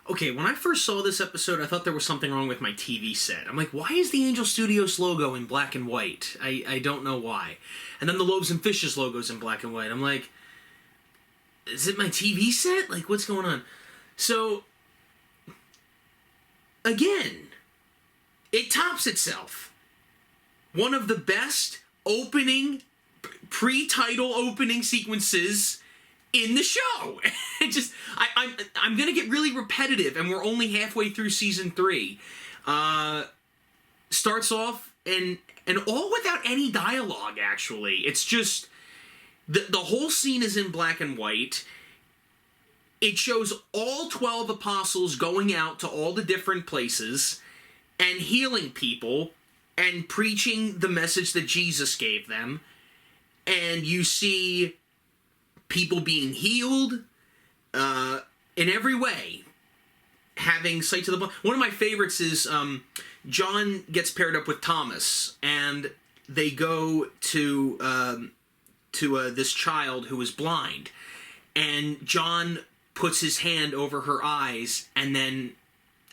Okay, when I first saw this episode, I thought there was something wrong with my TV set. I'm like, why is the Angel Studios logo in black and white? I don't know why. And then the Loaves and Fishes logo's in black and white. I'm like, is it my TV set? Like, what's going on? So, again, it tops itself. One of the best opening, pre-title opening sequences in the show. I'm gonna get really repetitive, and we're only halfway through season 3. Starts off and all without any dialogue. Actually, it's just the whole scene is in black and white. It shows all 12 apostles going out to all the different places and healing people and preaching the message that Jesus gave them. And you see people being healed in every way, having sight to the blind. One of my favorites is John gets paired up with Thomas, and they go to this child who is blind, and John puts his hand over her eyes, and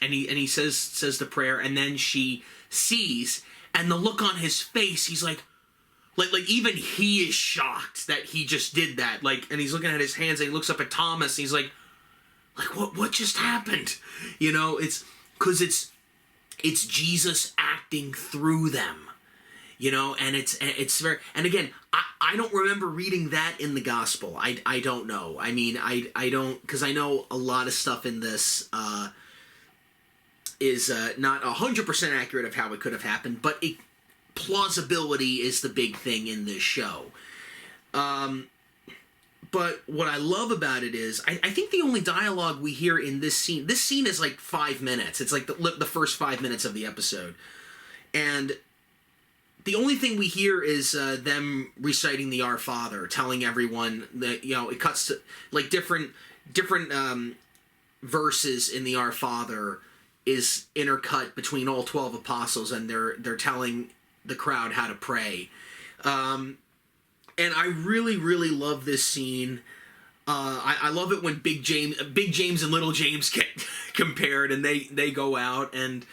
he says the prayer, and then she sees, and the look on his face, he's like even he is shocked that he just did that. Like, and he's looking at his hands, and he looks up at Thomas, and he's like what just happened? You know, it's because it's Jesus acting through them. You know, and it's very, and again, I don't remember reading that in the gospel. I don't know. I mean, I don't, because I know a lot of stuff in this is not 100% accurate of how it could have happened, but plausibility is the big thing in this show. But what I love about it is, I think the only dialogue we hear in this scene is like 5 minutes. It's like the first 5 minutes of the episode. And the only thing we hear is them reciting the Our Father, telling everyone that, you know, it cuts to like different verses in the Our Father is intercut between all 12 apostles, and they're telling the crowd how to pray. And I really, really love this scene. I love it when Big James and Little James get compared, and they go out, and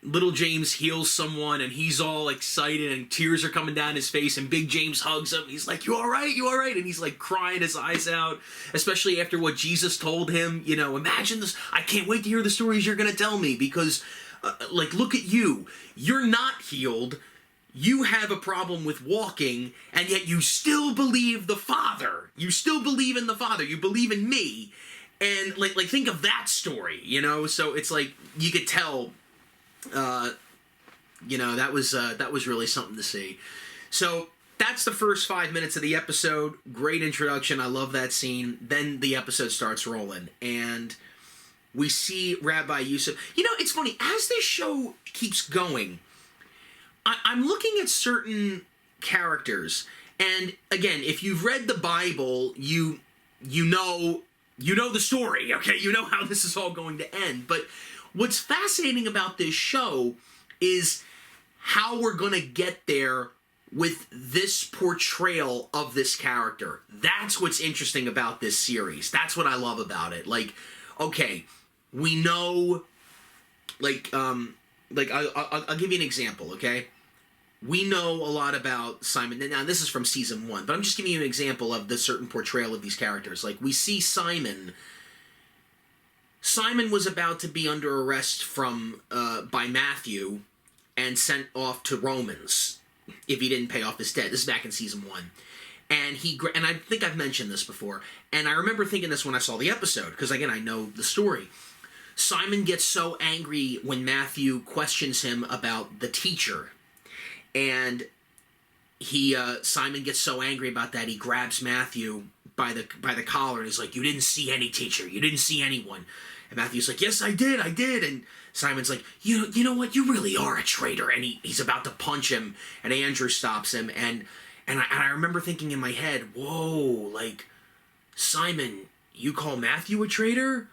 Little James heals someone, and he's all excited, and tears are coming down his face, and Big James hugs him. He's like, "You all right? You all right?" And he's like crying his eyes out, especially after what Jesus told him. You know, imagine this. I can't wait to hear the stories you're going to tell me, because, look at you. You're not healed. You have a problem with walking, and yet you still believe the Father. You still believe in the Father. You believe in me. And, like think of that story, you know? So it's like, you could tell, you know, that was really something to see. So that's the first 5 minutes of the episode. Great introduction. I love that scene. Then the episode starts rolling, and we see Rabbi Yusuf. You know, it's funny. As this show keeps going, I'm looking at certain characters, and again, if you've read the Bible, you know the story, okay? You know how this is all going to end. But what's fascinating about this show is how we're going to get there with this portrayal of this character. That's what's interesting about this series. That's what I love about it. Like, okay, we know, I'll give you an example, okay? We know a lot about Simon. Now, this is from season 1, but I'm just giving you an example of the certain portrayal of these characters. Like, we see Simon. Simon was about to be under arrest by Matthew and sent off to Romans if he didn't pay off his debt. This is back in season 1. And I think I've mentioned this before. And I remember thinking this when I saw the episode, because, again, I know the story. Simon gets so angry when Matthew questions him about the teacher, and Simon gets so angry about that, he grabs Matthew by the collar, and he's like, "You didn't see any teacher. You didn't see anyone." And Matthew's like, "Yes, I did. And Simon's like, you know what? You really are a traitor." And he's about to punch him, and Andrew stops him, and I remember thinking in my head, whoa, like, Simon, you call Matthew a traitor?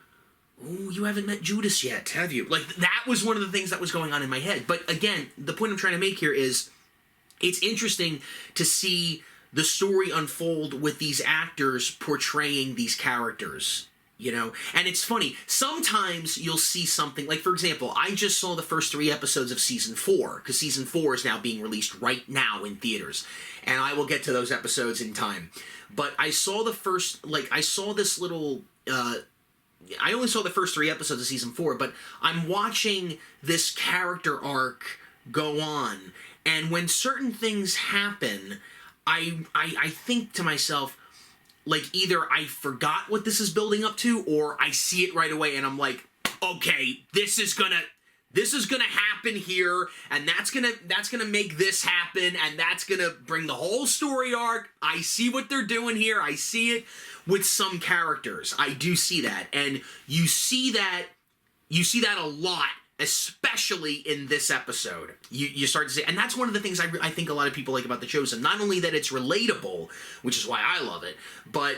Ooh, you haven't met Judas yet, have you? Like, that was one of the things that was going on in my head. But again, the point I'm trying to make here is, it's interesting to see the story unfold with these actors portraying these characters. you know? And it's funny, sometimes you'll see something, like, for example, I just saw the first 3 episodes of Season 4, because Season 4 is now being released right now in theaters, and I will get to those episodes in time. But I saw the first, like, I saw this little, I only saw the first 3 episodes of Season 4, but I'm watching this character arc go on, and when certain things happen, I think to myself, like, either I forgot what this is building up to, or I see it right away and I'm like, okay, this is gonna happen here, and that's gonna make this happen, and that's gonna bring the whole story arc. I see what they're doing here. I see it with some characters. I do see that, and you see that a lot, especially in this episode. You start to see, and that's one of the things I think a lot of people like about The Chosen. Not only that it's relatable, which is why I love it, but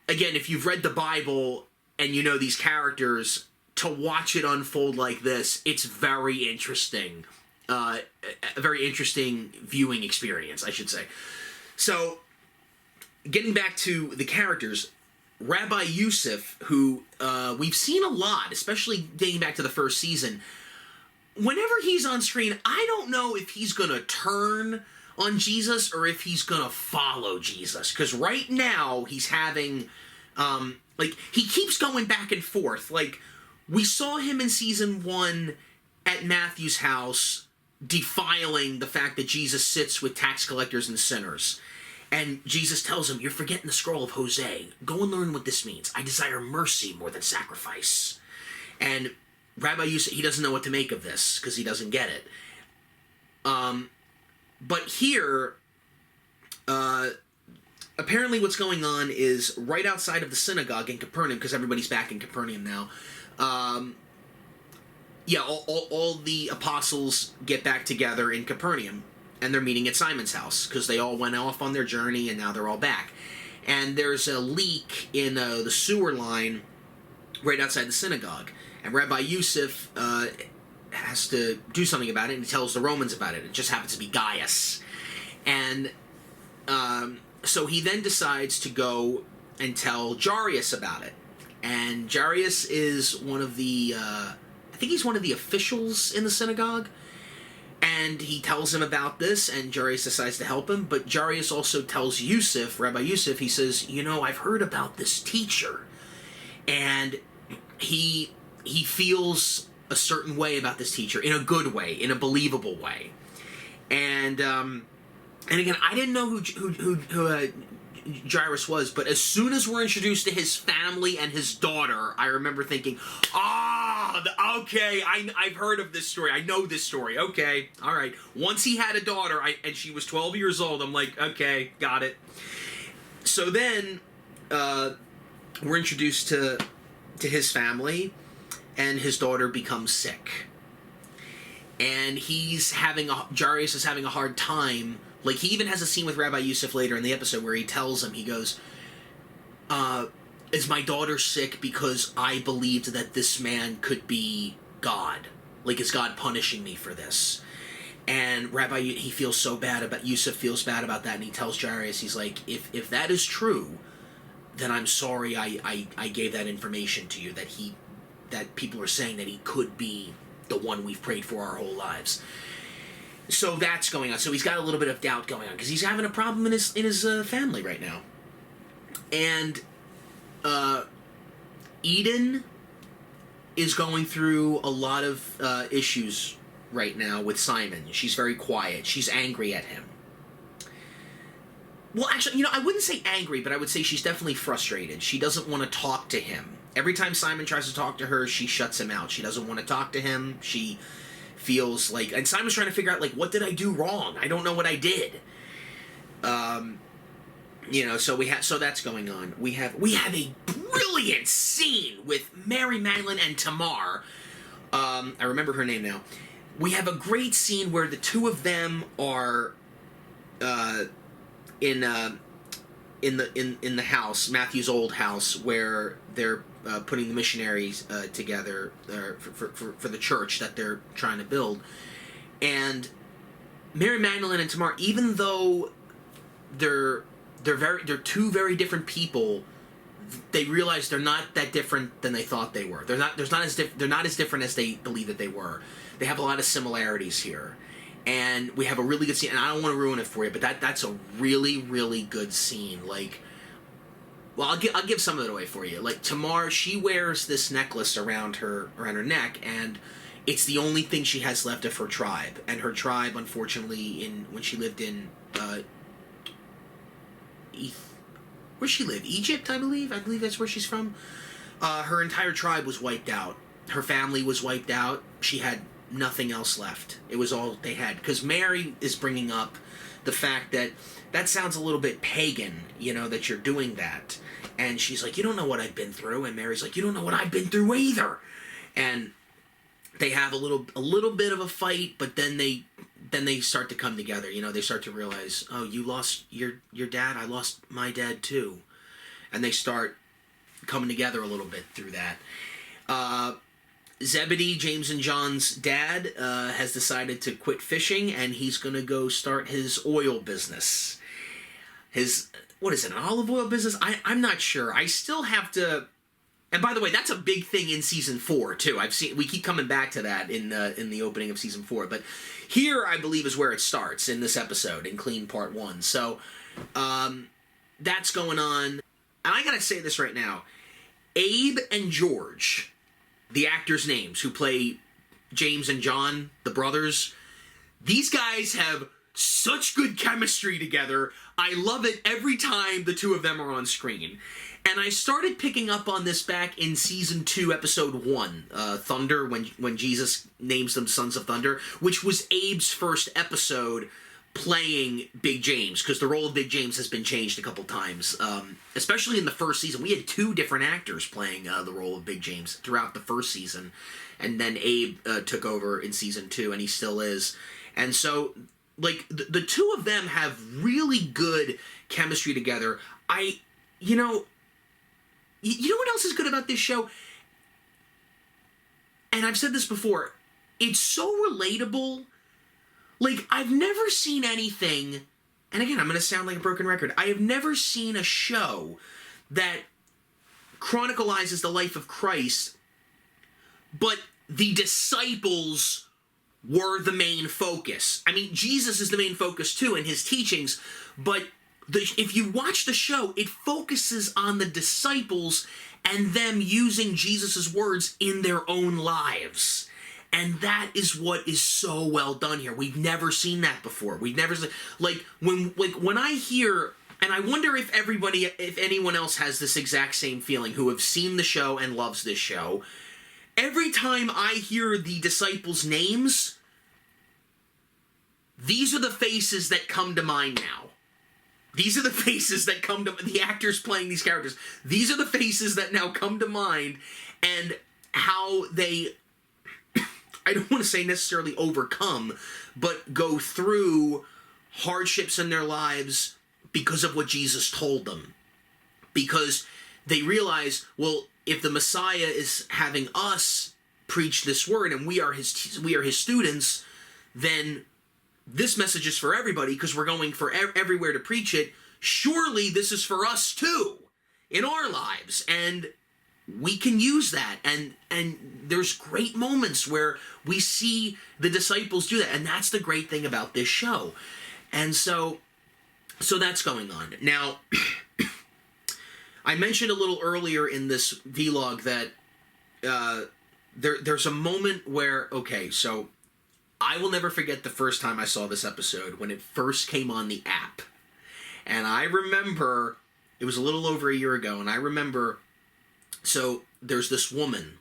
again, if you've read the Bible and you know these characters, to watch it unfold like this, it's very interesting. A very interesting viewing experience, I should say. So, getting back to the characters, Rabbi Yusuf, who we've seen a lot, especially dating back to the first season, whenever he's on screen, I don't know if he's going to turn on Jesus or if he's going to follow Jesus. Because right now, he's having, he keeps going back and forth. Like, we saw him in Season 1 at Matthew's house defiling the fact that Jesus sits with tax collectors and sinners. And Jesus tells him, you're forgetting the scroll of Hosea. Go and learn what this means. I desire mercy more than sacrifice. And Rabbi Yusuf, he doesn't know what to make of this because he doesn't get it. But here, apparently what's going on is right outside of the synagogue in Capernaum, because everybody's back in Capernaum now. All the apostles get back together in Capernaum. And they're meeting at Simon's house, because they all went off on their journey, and now they're all back. And there's a leak in the sewer line right outside the synagogue. And Rabbi Yusuf has to do something about it, and he tells the Romans about it. It just happens to be Gaius. And so he then decides to go and tell Jarius about it. And Jarius is one of the, I think he's one of the officials in the synagogue. And he tells him about this, and Jarius decides to help him. But Jarius also tells Yusuf, Rabbi Yusuf, he says, I've heard about this teacher. And he feels a certain way about this teacher, in a good way, in a believable way. And again, I didn't know who Jairus was, but as soon as we're introduced to his family and his daughter, I remember thinking, okay, I've heard of this story. I know this story. Okay, all right. Once he had a daughter, and she was 12 years old, I'm like, okay, got it. So then, we're introduced to his family, and his daughter becomes sick. And Jarius is having a hard time. Like, he even has a scene with Rabbi Yusuf later in the episode where he tells him, he goes, is my daughter sick because I believed that this man could be God? Like, is God punishing me for this? And he feels so bad about, Yusuf feels bad about that, and he tells Jarius, he's like, if that is true, then I'm sorry I gave that information to you, that people are saying that he could be the one we've prayed for our whole lives. So that's going on. So he's got a little bit of doubt going on because he's having a problem in his family right now. And Eden is going through a lot of issues right now with Simon. She's very quiet. She's angry at him. Well, actually, I wouldn't say angry, but I would say she's definitely frustrated. She doesn't want to talk to him. Every time Simon tries to talk to her, she shuts him out. She doesn't want to talk to him. She feels like, and Simon's trying to figure out, like, what did I do wrong? I don't know what I did. So that's going on. We have a brilliant scene with Mary Magdalene and Tamar. I remember her name now. We have a great scene where the two of them are in the house, Matthew's old house, where they're putting the missionaries together for the church that they're trying to build. And Mary Magdalene and Tamar, even though they're two very different people, they realize they're not that different than they thought they were. They're not as different as they believe that they were. They have a lot of similarities here, and we have a really good scene. And I don't want to ruin it for you, but that's a really, really good scene. Like, well, I'll give some of it away for you. Like, Tamar, she wears this necklace around her neck, and it's the only thing she has left of her tribe. And her tribe, unfortunately, when she lived in where she lived? Egypt, I believe. I believe that's where she's from. Her entire tribe was wiped out. Her family was wiped out. She had nothing else left. It was all they had. Because Mary is bringing up the fact that sounds a little bit pagan, that you're doing that. And she's like, you don't know what I've been through. And Mary's like, you don't know what I've been through either. And they have a little bit of a fight, but then they start to come together. They start to realize, oh, you lost your dad, I lost my dad too. And they start coming together a little bit through that. Zebedee, James and John's dad, has decided to quit fishing, and he's going to go start his oil business. What is it, an olive oil business? I'm not sure. I still have to... And by the way, that's a big thing in season 4 too. We keep coming back to that in the opening of season 4, but here I believe is where it starts in this episode in Clean Part 1. So that's going on, and I gotta say this right now: Abe and George, the actors' names who play James and John, the brothers, these guys have such good chemistry together. I love it every time the two of them are on screen. And I started picking up on this back in Season 2, Episode 1, Thunder, when Jesus names them Sons of Thunder, which was Abe's first episode playing Big James, because the role of Big James has been changed a couple times. Especially in the first season. We had 2 different actors playing the role of Big James throughout the first season. And then Abe took over in Season 2, and he still is. And so, like, the two of them have really good chemistry together. You know what else is good about this show? And I've said this before. It's so relatable. Like, I've never seen anything... And again, I'm going to sound like a broken record. I have never seen a show that chronicalizes the life of Christ, but the disciples were the main focus. I mean, Jesus is the main focus too in his teachings, but if you watch the show, it focuses on the disciples and them using Jesus' words in their own lives. And that is what is so well done here. We've never seen that before. We've never seen, when I hear, and I wonder if anyone else has this exact same feeling who have seen the show and loves this show. Every time I hear the disciples' names, these are the faces that come to mind now. These are the faces that come to the actors playing these characters. These are the faces that now come to mind, and how they, I don't want to say necessarily overcome, but go through hardships in their lives because of what Jesus told them. Because they realize, well, if the Messiah is having us preach this word and we are his students, then this message is for everybody because we're going for everywhere to preach it. Surely this is for us too in our lives, and we can use that. And there's great moments where we see the disciples do that, and that's the great thing about this show. And so that's going on. Now, I mentioned a little earlier in this vlog that there's a moment where, okay, so I will never forget the first time I saw this episode when it first came on the app. And I remember, it was a little over a year ago, and I remember, so there's this woman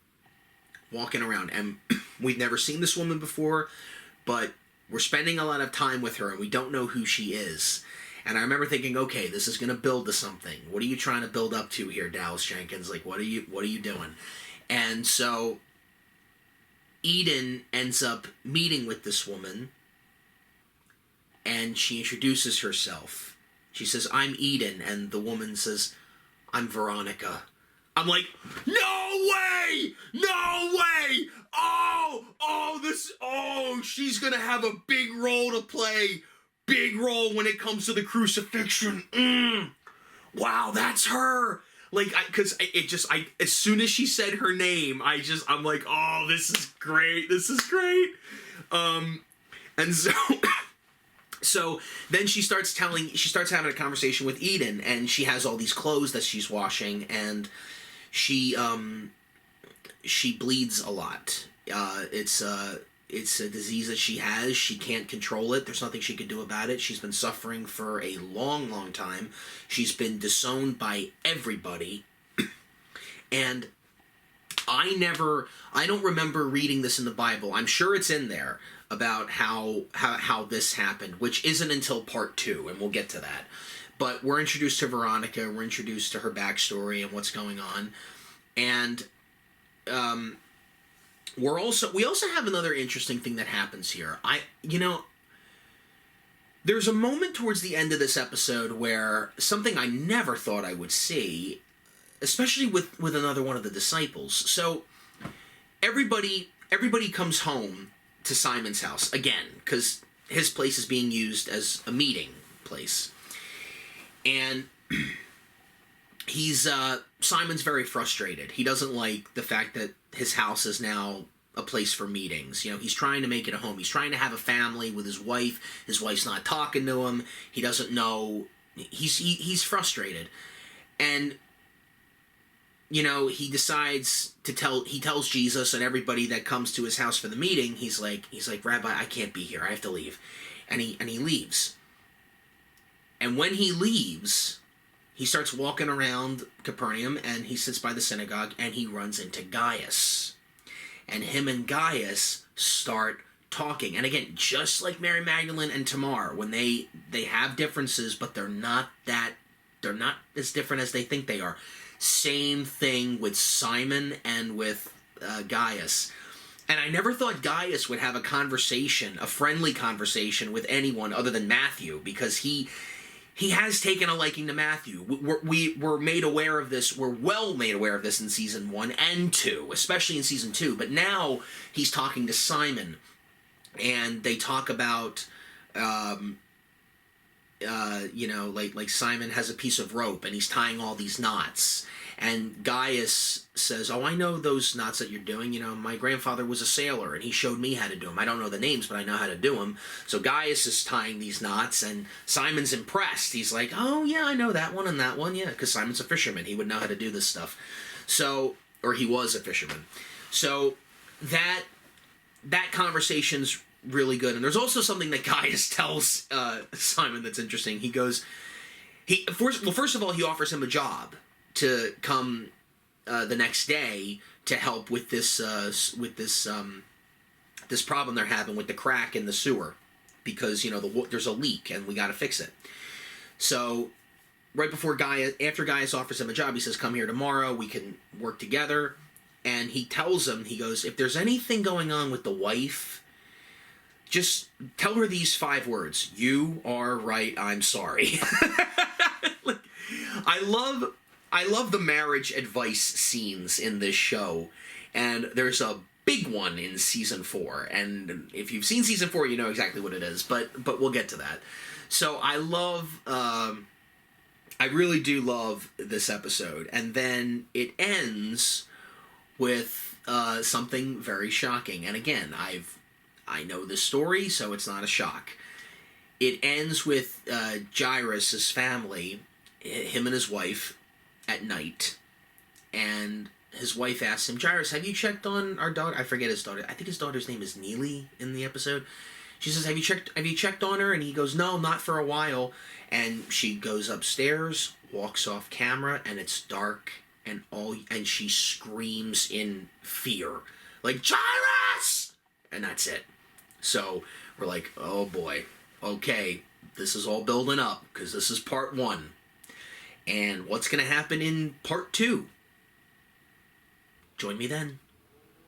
walking around, and we've never seen this woman before, but we're spending a lot of time with her, and we don't know who she is. And I remember thinking, okay, this is going to build to something. What are you trying to build up to here, Dallas Jenkins? Like, what are you doing? And so Eden ends up meeting with this woman, and she introduces herself. She says, I'm Eden, and the woman says, I'm Veronica. I'm like, no way! No way! She's gonna have a big role to play. Big role when it comes to the crucifixion. Wow, that's her. Like, because as soon as she said her name, I'm like, oh, this is great. This is great. And so, so then she starts having a conversation with Eden, and she has all these clothes that she's washing, and she bleeds a lot. It's a disease that she has. She can't control it. There's nothing she can do about it. She's been suffering for a long, long time. She's been disowned by everybody. And I don't remember reading this in the Bible. I'm sure it's in there about how this happened, which isn't until part 2, and we'll get to that. But we're introduced to Veronica. We're introduced to her backstory and what's going on. And we also have another interesting thing that happens here. There's a moment towards the end of this episode where something I never thought I would see, especially with another one of the disciples. So everybody comes home to Simon's house again, because his place is being used as a meeting place. And Simon's very frustrated. He doesn't like the fact that his house is now a place for meetings. He's trying to make it a home. He's trying to have a family with his wife. His wife's not talking to him. He doesn't know. He's frustrated. And he decides he tells Jesus and everybody that comes to his house for the meeting, he's like, Rabbi, I can't be here. I have to leave. And he leaves. And when he leaves, he starts walking around Capernaum, and he sits by the synagogue, and he runs into Gaius. And him and Gaius start talking. And again, just like Mary Magdalene and Tamar, when they have differences, but they're not as different as they think they are. Same thing with Simon and with Gaius. And I never thought Gaius would have a friendly conversation with anyone other than Matthew, because he has taken a liking to Matthew. We're made aware of this. We're well made aware of this in season 1 and 2, especially in season 2. But now he's talking to Simon, and they talk about, like Simon has a piece of rope, and he's tying all these knots. And Gaius says, oh, I know those knots that you're doing. My grandfather was a sailor, and he showed me how to do them. I don't know the names, but I know how to do them. So Gaius is tying these knots, and Simon's impressed. He's like, oh, yeah, I know that one and that one. Yeah, because Simon's a fisherman. He would know how to do this stuff. Or he was a fisherman. So that conversation's really good. And there's also something that Gaius tells Simon that's interesting. He goes, first of all, he offers him a job to come the next day to help with this problem they're having with the crack in the sewer, because there's a leak and we got to fix it. So after Gaius offers him a job, he says, come here tomorrow, we can work together. And he tells him, he goes, if there's anything going on with the wife, just tell her these 5 words: you are right, I'm sorry. I love the marriage advice scenes in this show, and there's a big one in season 4. And if you've seen season 4, you know exactly what it is. But we'll get to that. So I really do love this episode, and then it ends with something very shocking. And again, I know this story, so it's not a shock. It ends with Jairus' family, him and his wife, at night, and his wife asks him, Jairus, have you checked on our daughter? I forget his daughter. I think his daughter's name is Neely in the episode. She says, have you checked on her? And he goes, no, not for a while. And she goes upstairs, walks off camera, and it's dark, and she screams in fear, like, Jairus! And that's it. So we're like, oh boy, okay, this is all building up, because this is part 1. And what's going to happen in part 2? Join me then.